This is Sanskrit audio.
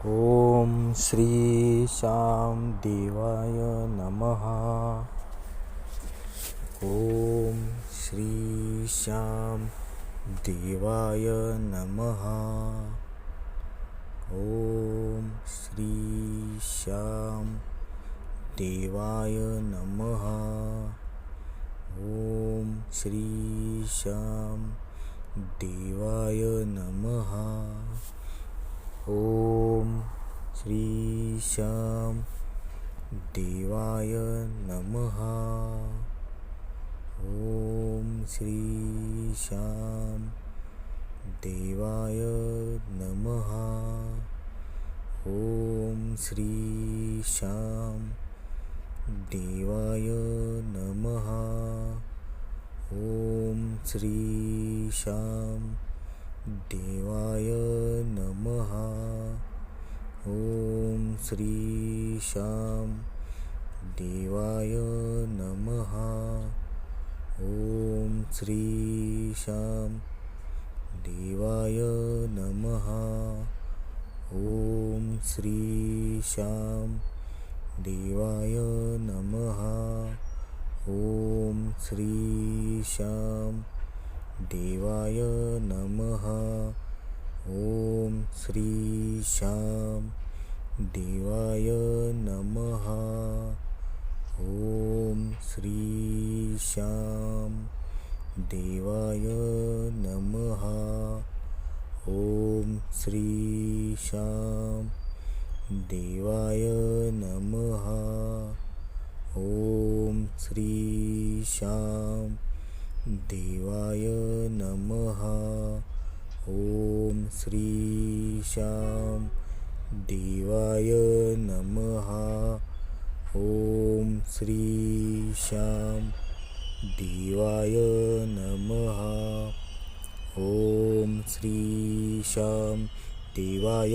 ओम श्री श्याम देवाय नमः। ओम श्री श्याम देवाय नमः। ओम श्री श्याम देवाय नमः। ओम श्री श्याम देवाय नमः। ओम श्री श्याम देवाय नमः। ओम श्री श्याम देवाय नमः। ओम श्री श्याम देवाय नमः। ओम श्री श्याम देवाय नमः। ओम श्री श्याम देवाय नमः। ओम श्री श्याम देवाय नमः। ओम श्री श्याम देवाय नमः। ओम श्री श्याम देवाय नमः। ओम श्री श्याम देवाय नमः। ओम श्री श्याम देवाय नमः। ओम श्री श्याम देवाय नमः। ओम श्री श्याम देवाय नमः। ओम श्री श्याम देवाय नमः। ओम श्री श्याम देवाय नमः। ओम श्री श्याम देवाय